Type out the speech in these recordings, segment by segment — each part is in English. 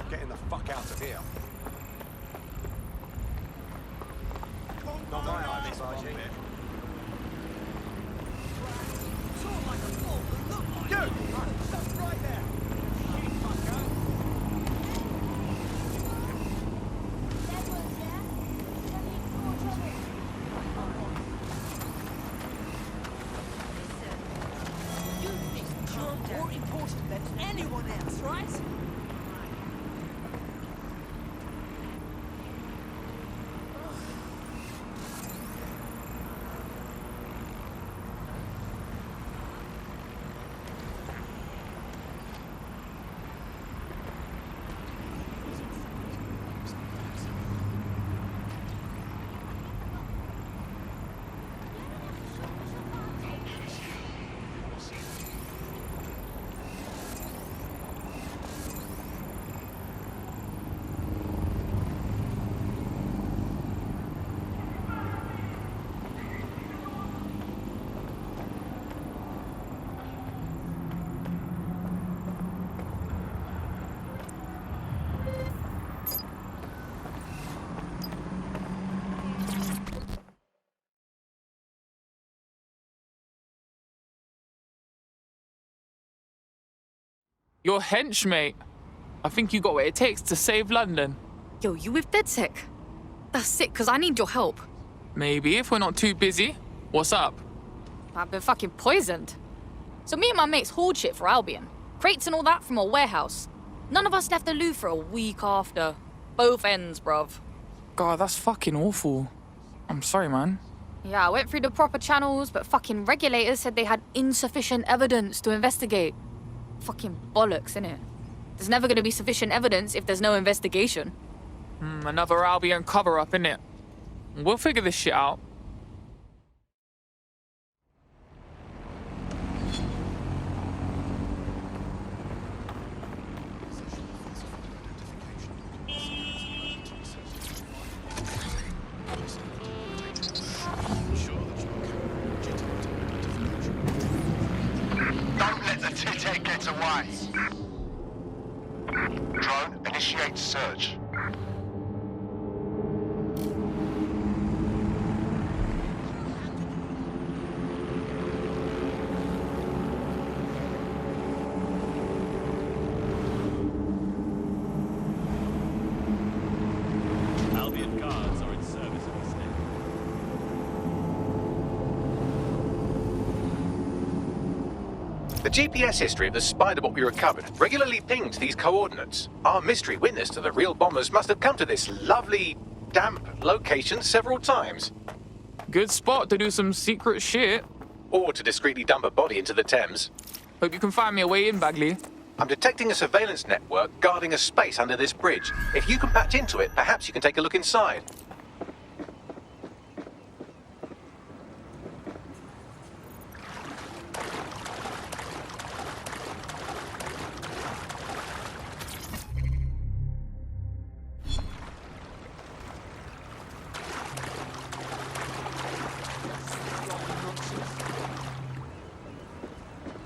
Getting the fuck out of here. Not my idea, Sergeant. You! Stop right there! Shit, fucker! You think you're more important than anyone else, right? You're hench, mate. I think you got what it takes to save London. Yo, you with DedSec? That's sick, because I need your help. Maybe, if we're not too busy. What's up? I've been fucking poisoned. So me and my mates hauled shit for Albion. Crates and all that from a warehouse. None of us left the loo for a week after. Both ends, bruv. God, that's fucking awful. I'm sorry, man. Yeah, I went through the proper channels, but fucking regulators said they had insufficient evidence to investigate. Fucking bollocks, innit? There's never gonna be sufficient evidence if there's no investigation. Another Albion cover-up, innit? We'll figure this shit out. Don't let the tit-head get away! Drone, initiate search. Albion guards are in service of the state. The GPS history of the Spider-Bot we recovered regularly pinged these coordinates. Our mystery witness to the real bombers must have come to this lovely, damp location several times. Good spot to do some secret shit. Or to discreetly dump a body into the Thames. Hope you can find me a way in, Bagley. I'm detecting a surveillance network guarding a space under this bridge. If you can patch into it, perhaps you can take a look inside.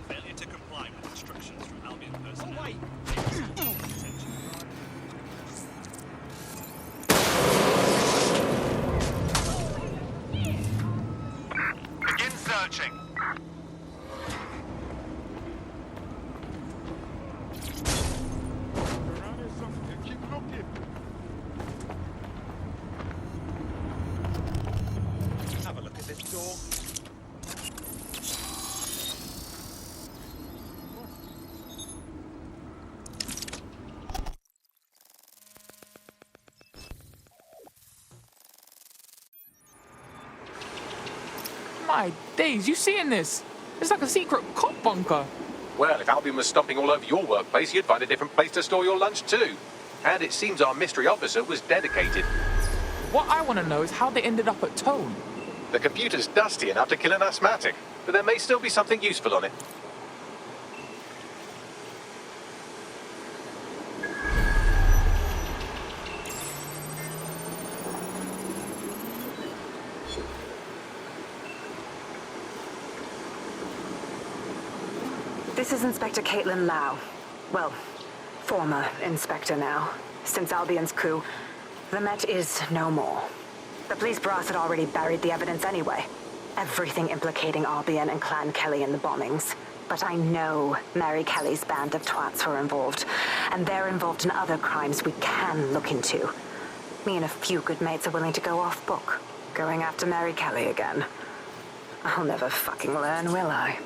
Failure to comply with instructions from Albion personnel. Oh, wait. Begin searching. Have a look at this door. My days, you seeing this? It's like a secret cop bunker. Well, if Albion was stomping all over your workplace, you'd find a different place to store your lunch too. And it seems our mystery officer was dedicated. What I want to know is how they ended up at Tone. The computer's dusty enough to kill an asthmatic, but there may still be something useful on it. This is Inspector Caitlin Lau. Well, former inspector now. Since Albion's coup, the Met is no more. The police brass had already buried the evidence anyway. Everything implicating Albion and Clan Kelly in the bombings. But I know Mary Kelly's band of twats were involved, and they're involved in other crimes we can look into. Me and a few good mates are willing to go off book, going after Mary Kelly again. I'll never fucking learn, will I?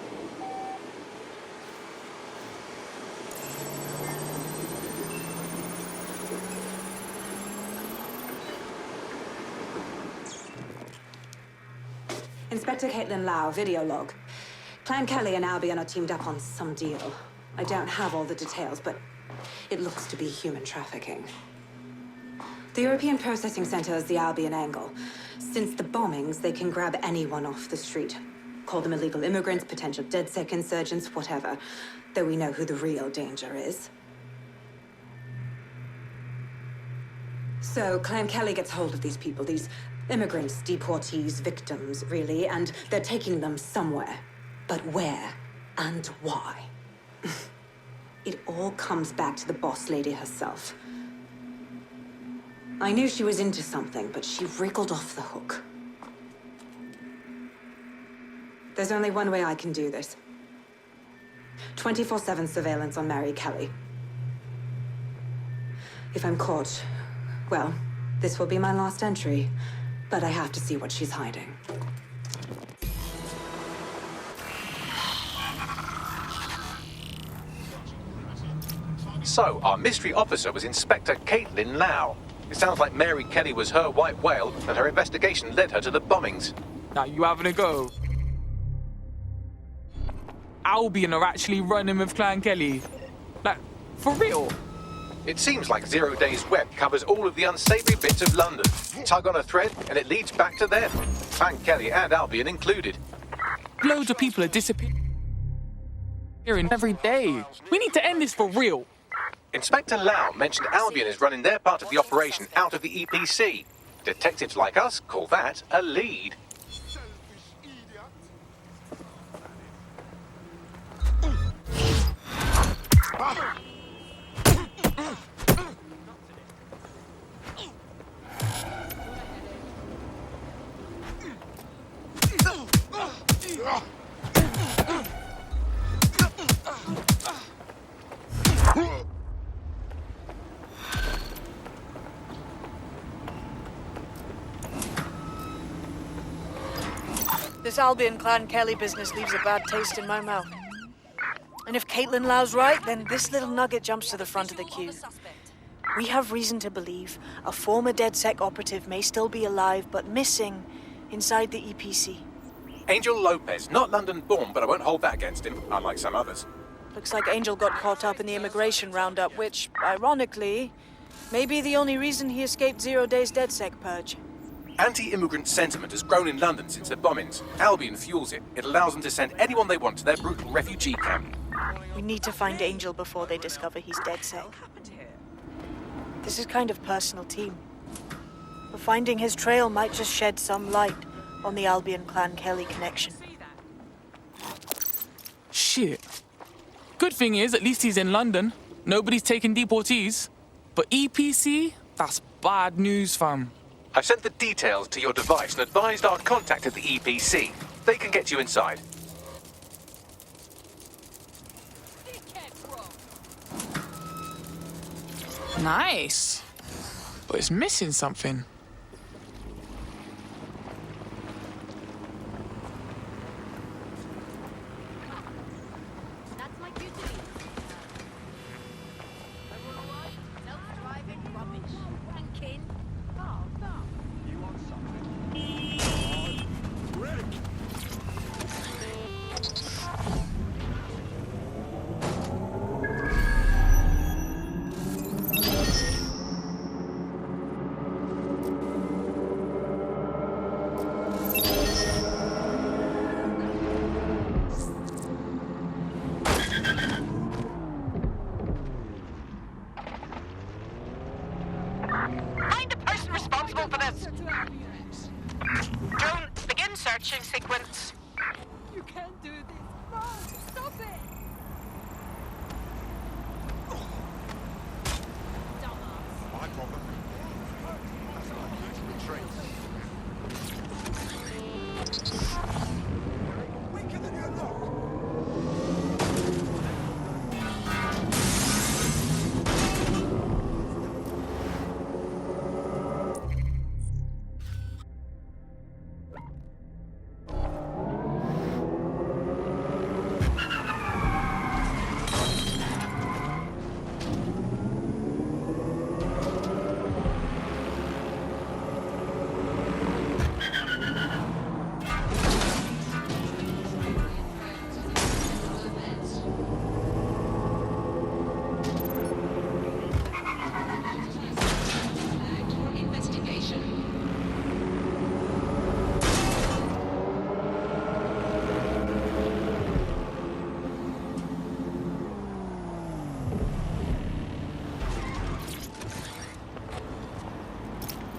Inspector Caitlin Lau, video log. Clan Kelly and Albion are teamed up on some deal. I don't have all the details, but it looks to be human trafficking. The European Processing Center is the Albion angle. Since the bombings, they can grab anyone off the street. Call them illegal immigrants, potential DedSec insurgents, whatever. Though we know who the real danger is. So Clan Kelly gets hold of these people, these immigrants, deportees, victims, really, and they're taking them somewhere. But where and why? It all comes back to the boss lady herself. I knew she was into something, but she wriggled off the hook. There's only one way I can do this. 24/7 surveillance on Mary Kelly. If I'm caught, well, this will be my last entry. But I have to see what she's hiding. So, our mystery officer was Inspector Caitlin Lau. It sounds like Mary Kelly was her white whale, and her investigation led her to the bombings. Now you having a go? Albion are actually running with Clan Kelly. Like, for real? It seems like 0 Days Web covers all of the unsavory bits of London. Tug on a thread, and it leads back to them. Clan Kelly and Albion included. Loads of people are disappearing every day. We need to end this for real. Inspector Lau mentioned Albion is running their part of the operation out of the EPC. Detectives like us call that a lead. This Albion Clan Kelly business leaves a bad taste in my mouth. And if Caitlin Lau's right, then this little nugget jumps to the front of the queue. We have reason to believe a former DedSec operative may still be alive, but missing inside the EPC. Angel Lopez, not London-born, but I won't hold that against him, unlike some others. Looks like Angel got caught up in the immigration roundup, which, ironically, may be the only reason he escaped 0 Days DedSec purge. Anti-immigrant sentiment has grown in London since the bombings. Albion fuels it. It allows them to send anyone they want to their brutal refugee camp. We need to find Angel before they discover he's DedSec. This is kind of personal team. But finding his trail might just shed some light on the Albion Clan Kelly connection. Shit. Good thing is, at least he's in London. Nobody's taking deportees. But EPC? That's bad news, fam. I've sent the details to your device and advised our contact at the EPC. They can get you inside. Nice. But it's missing something. That's my cue to leave. Everyone alright? Self-driving rubbish. Wanking. Oh, no. You want something? Rick! Find the person responsible for this. Drone, begin searching sequence. You can't do this. No, stop it. Dumbass. My problem. Weaker than you look.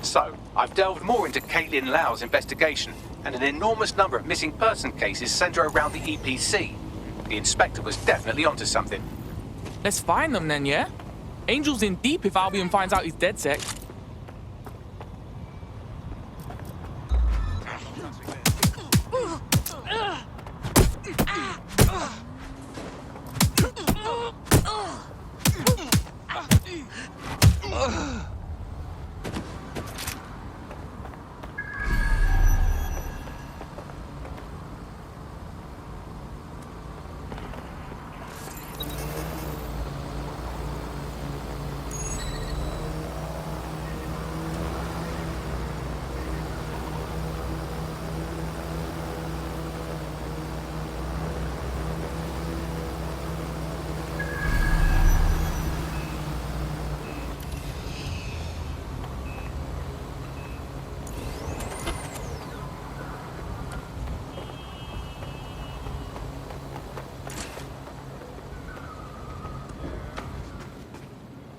So, I've delved more into Caitlin Lau's investigation, and an enormous number of missing person cases centre around the EPC. The inspector was definitely onto something. Let's find them then, yeah? Angel's in deep if Albion finds out he's DedSec.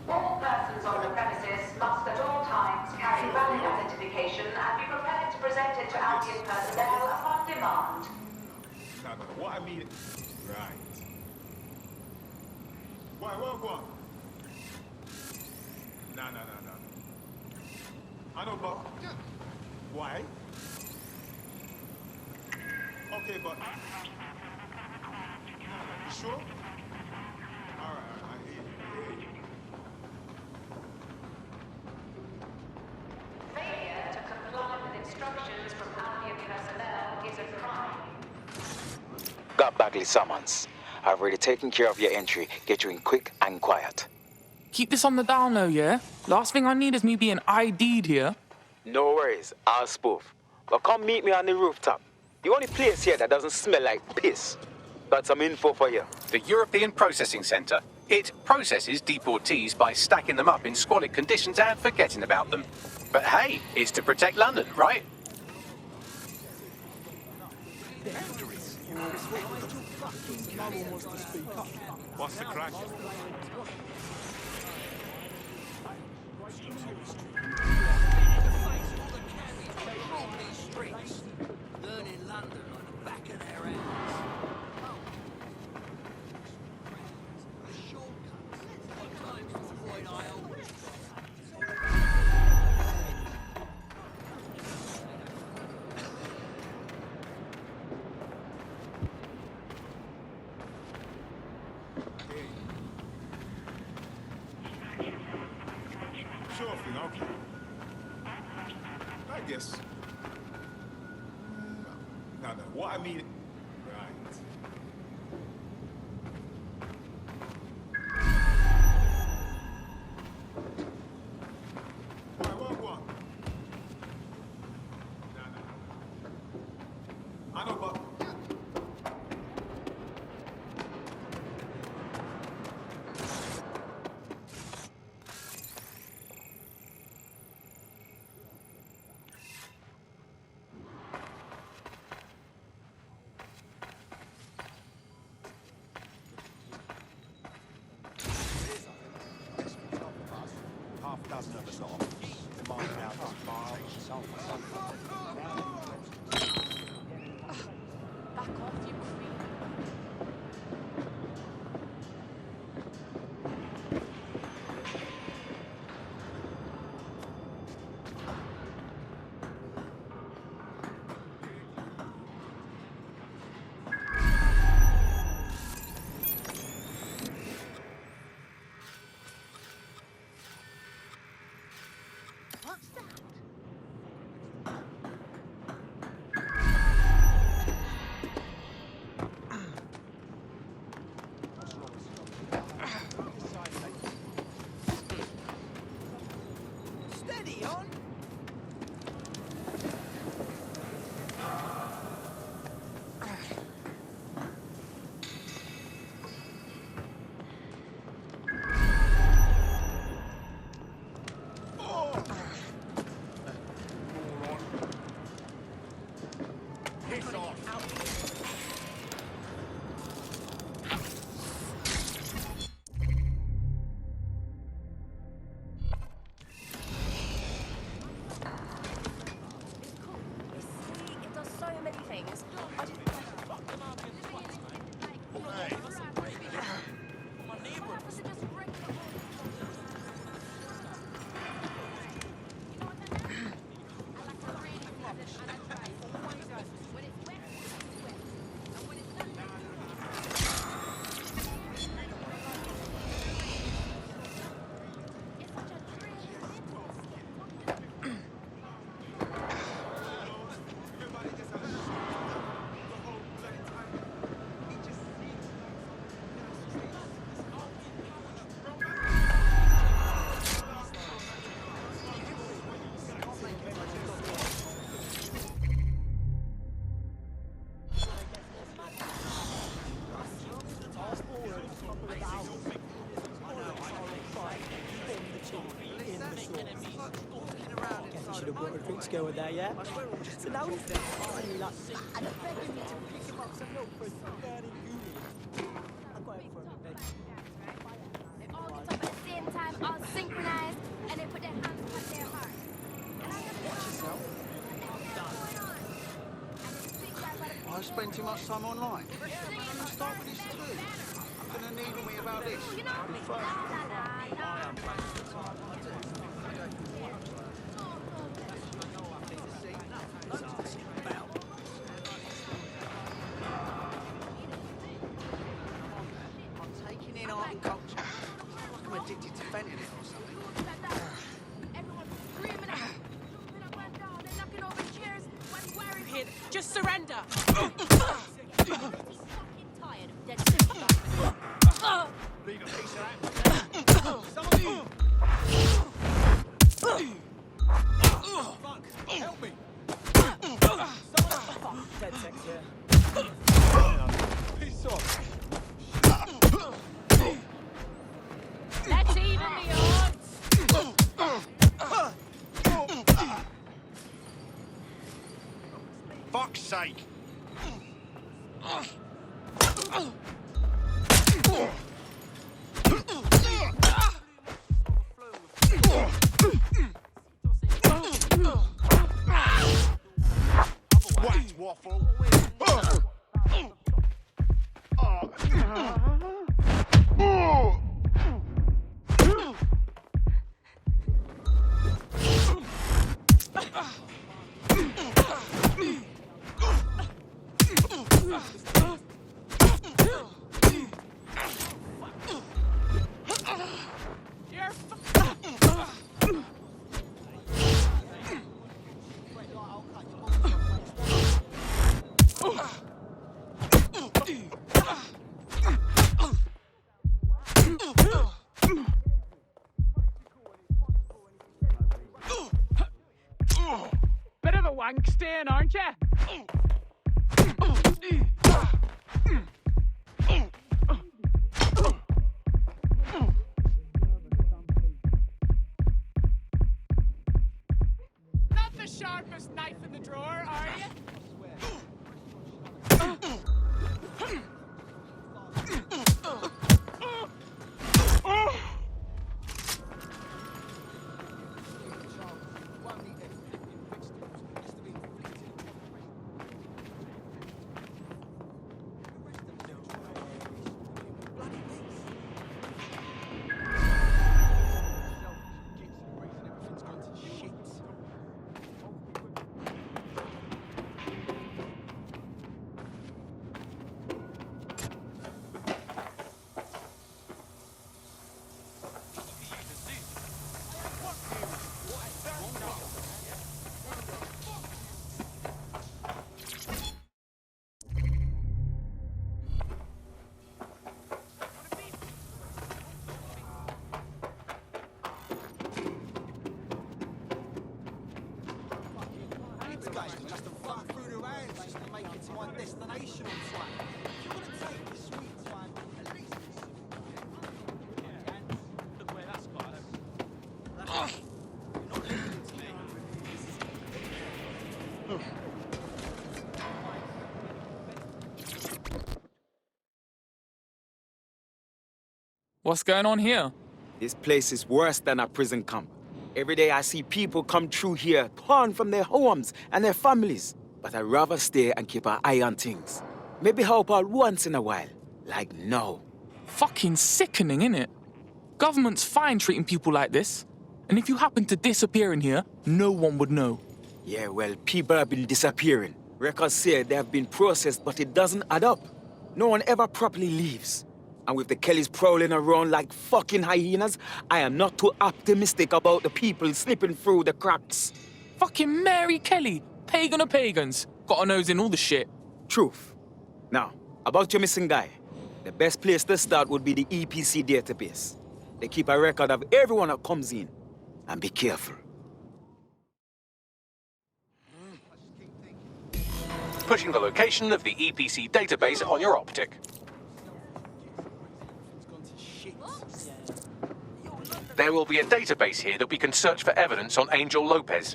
All persons on the premises must at all times carry valid identification and be prepared to present it to Albion personnel upon demand. No. What I mean... Right. What? No. I know, but... Why? Okay, but... You sure? Alright, I hear you. Failure to comply with instructions from Albion personnel is a crime. Got Bagley summons. I've already taken care of your entry. Get you in quick and quiet. Keep this on the down low, yeah? Last thing I need is me being ID'd here. No worries, I'll spoof. But come meet me on the rooftop. The only place here that doesn't smell like piss. Got some info for you. The European Processing Centre. It processes deportees by stacking them up in squalid conditions and forgetting about them. But hey, it's to protect London, right? What's the crack? Learning London like the back of their hands. Sure thing, okay. I guess. No, what I mean... Right. What? I know, but... Half a dozen of us off. Demanding our bar. Back off, you creep. What's that? Steady on. Piss off. It does so many things. I just... Should have brought a drink to go with that, yeah? So now he's finally like, and begging me to pick him up some milk for his burning unit. I've got him for him, babe. They all get up at the same time, all synchronized, and they put their hands on their heart. Watch yourself. I spend too much time online. I'm gonna start with this too. I'm gonna needle me about this. I'm taking in art and culture. I'm addicted to fentanyl or something. Everyone's screaming out. Jumping up and down, they're knocking over chairs. What's wearing? Kid, just surrender. Fucking tired of dead stuff. Leave a piece of that. Some of you. Fuck! Help me! Someone fuck! Dead sex here. Piss off! gangster, aren't ya? Not the sharpest knife in the drawer, are you? What's going on here? This place is worse than a prison camp. Every day I see people come through here, torn from their homes and their families. But I'd rather stay and keep an eye on things. Maybe help out once in a while. Like now. Fucking sickening, innit? Government's fine treating people like this. And if you happen to disappear in here, no one would know. Yeah, well, people have been disappearing. Records say they have been processed, but it doesn't add up. No one ever properly leaves. And with the Kellys prowling around like fucking hyenas, I am not too optimistic about the people slipping through the cracks. Fucking Mary Kelly, pagan of pagans. Got a nose in all the shit. Truth. Now, about your missing guy. The best place to start would be the EPC database. They keep a record of everyone that comes in. And be careful. Pushing the location of the EPC database on your optic. There will be a database here that we can search for evidence on Angel Lopez.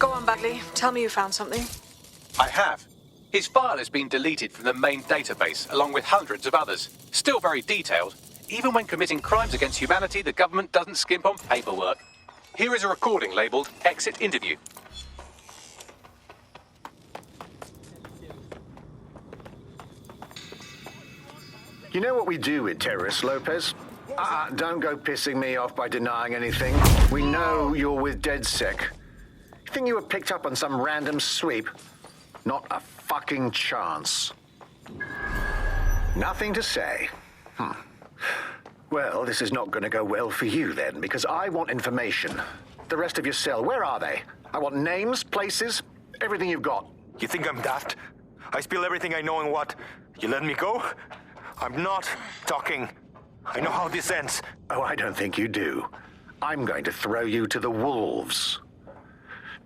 Go on, Bagley. Tell me you found something. I have. His file has been deleted from the main database, along with hundreds of others. Still very detailed. Even when committing crimes against humanity, the government doesn't skimp on paperwork. Here is a recording labelled Exit Interview. You know what we do with terrorists, Lopez? Don't go pissing me off by denying anything. We know you're with DedSec. You think you were picked up on some random sweep? Not a fucking chance. Nothing to say. Well, this is not going to go well for you then, because I want information. The rest of your cell, where are they? I want names, places, everything you've got. You think I'm daft? I spill everything I know and what? You let me go? I'm not talking. I know how this ends. Oh, I don't think you do. I'm going to throw you to the wolves.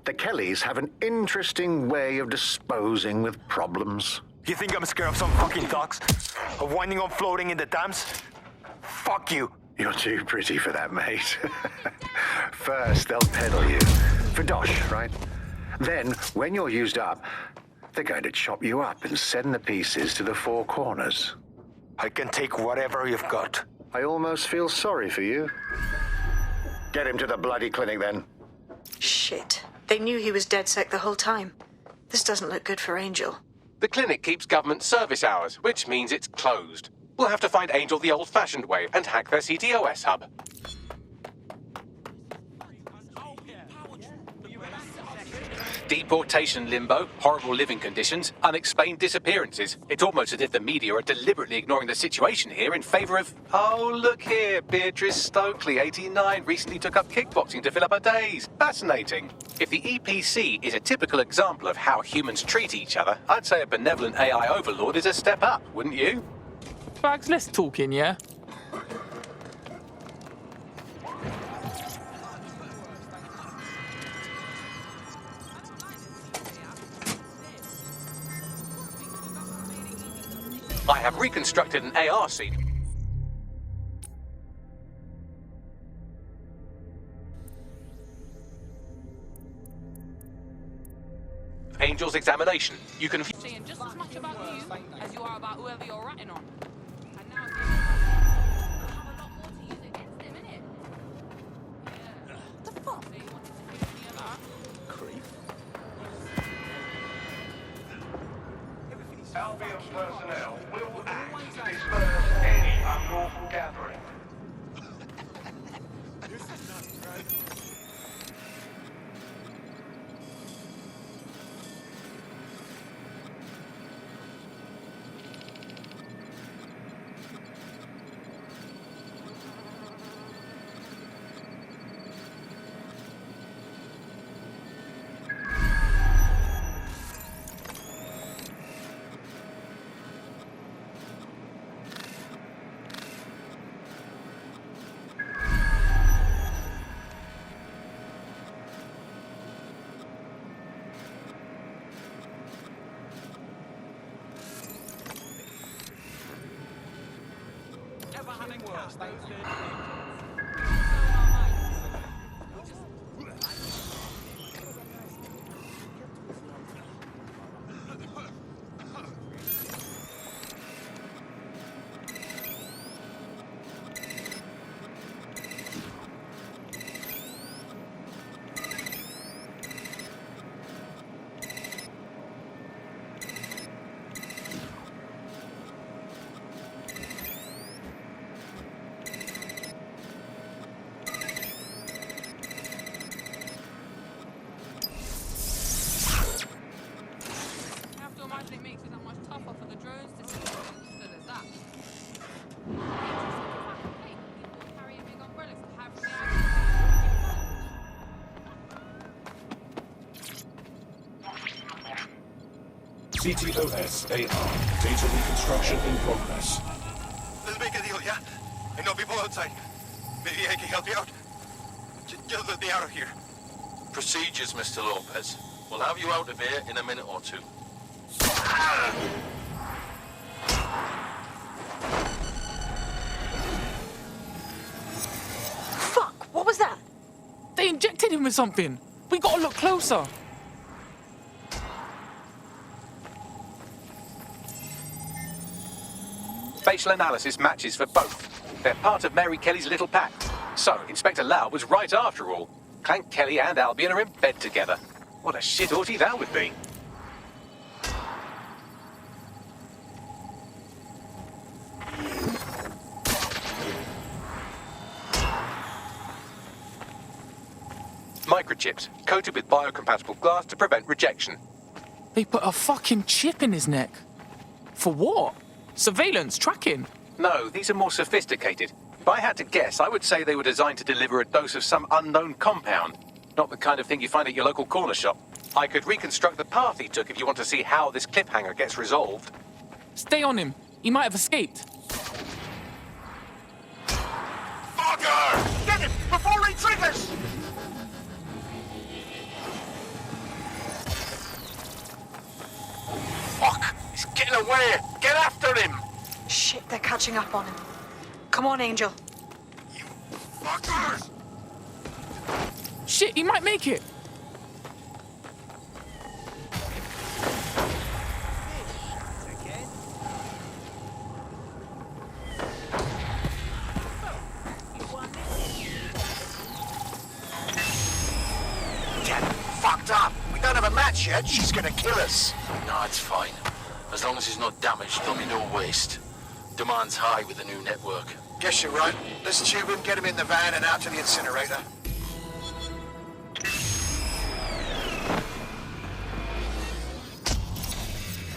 The Kellys have an interesting way of disposing with problems. You think I'm scared of some fucking dogs? Of winding up floating in the Thames? Fuck you. You're too pretty for that, mate. First, they'll peddle you. For dosh, right? Then, when you're used up, they're going to chop you up and send the pieces to the four corners. I can take whatever you've got. I almost feel sorry for you. Get him to the bloody clinic, then. Shit. They knew he was DedSec the whole time. This doesn't look good for Angel. The clinic keeps government service hours, which means it's closed. We'll have to find Angel the old-fashioned way and hack their CTOS hub. Deportation limbo, horrible living conditions, unexplained disappearances. It's almost as if the media are deliberately ignoring the situation here in favour of... Oh, look here, Beatrice Stokely, 89, recently took up kickboxing to fill up her days. Fascinating. If the EPC is a typical example of how humans treat each other, I'd say a benevolent AI overlord is a step up, wouldn't you? Bags, let's talk in, yeah? I have reconstructed an AR scene. Angel's examination. You can... Saying just as much about you as you are about whoever you're ratting on. And now have a lot more to use against him, innit? Yeah. What the fuck? They wanted to hear any of that. Creep. Albion personnel will act to disperse any unlawful gathering. This is nuts, right? CTOS AR. Data reconstruction in progress. Let's make a deal, yeah? I know people outside. Maybe I can help you out. Just let me out of here. Procedures, Mr. Lopez. We'll have you out of here in a minute or two. Fuck! What was that? They injected him with something. We gotta look closer. Facial analysis matches for both. They're part of Mary Kelly's little pack. So, Inspector Lau was right after all. Clank Kelly and Albion are in bed together. What a shit orgy that would be. Microchips, coated with biocompatible glass to prevent rejection. They put a fucking chip in his neck. For what? Surveillance, tracking? No, these are more sophisticated. If I had to guess, I would say they were designed to deliver a dose of some unknown compound. Not the kind of thing you find at your local corner shop. I could reconstruct the path he took if you want to see how this cliffhanger gets resolved. Stay on him. He might have escaped. Fucker! Get him before he triggers! Fuck! He's getting away! Get after him! Shit, they're catching up on him. Come on, Angel. Fuckers! Shit, he might make it. Get fucked up! We don't have a match yet. She's gonna kill us. No, it's fine. As long as he's not damaged, there'll be no waste. Demand's high with the new network. Guess you're right. Let's tube him, get him in the van and out to the incinerator.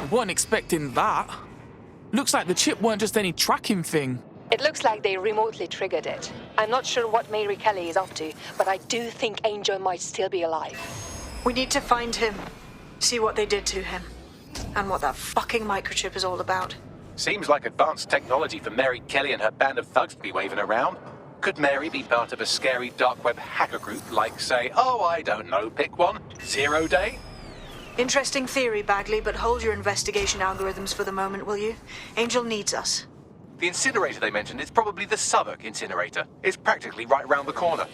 Wasn't expecting that. Looks like the chip weren't just any tracking thing. It looks like they remotely triggered it. I'm not sure what Mary Kelly is up to, but I do think Angel might still be alive. We need to find him. See what they did to him. And what that fucking microchip is all about. Seems like advanced technology for Mary Kelly and her band of thugs to be waving around. Could Mary be part of a scary dark web hacker group like, say, oh, I don't know, pick one, 0 Day? Interesting theory, Bagley, but hold your investigation algorithms for the moment, will you? Angel needs us. The incinerator they mentioned is probably the Southwark incinerator. It's practically right round the corner.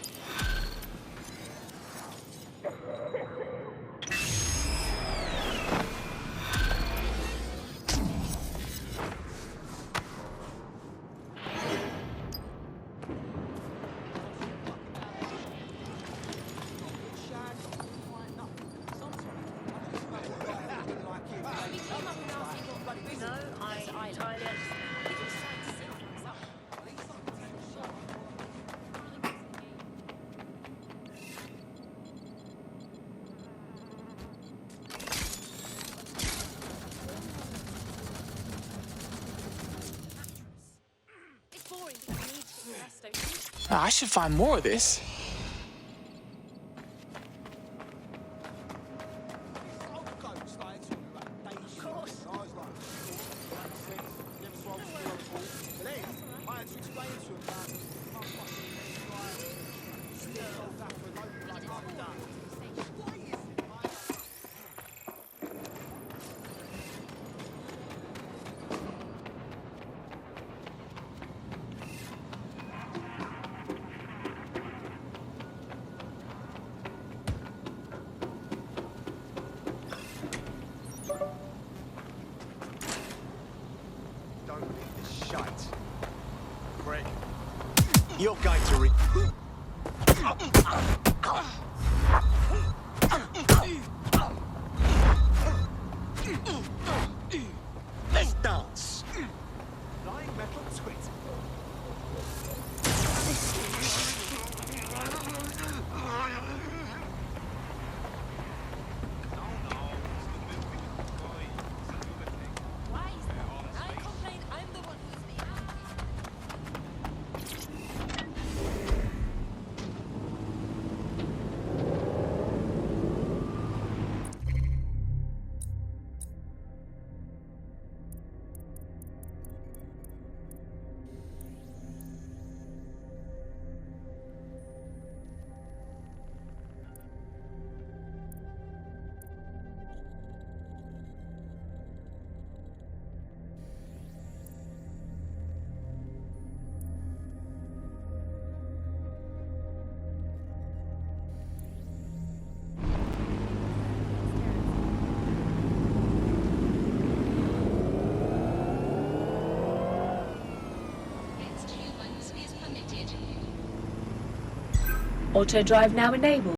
I should find more of this. You're going to re... Let's dance. Flying metal twit. Auto drive now enabled.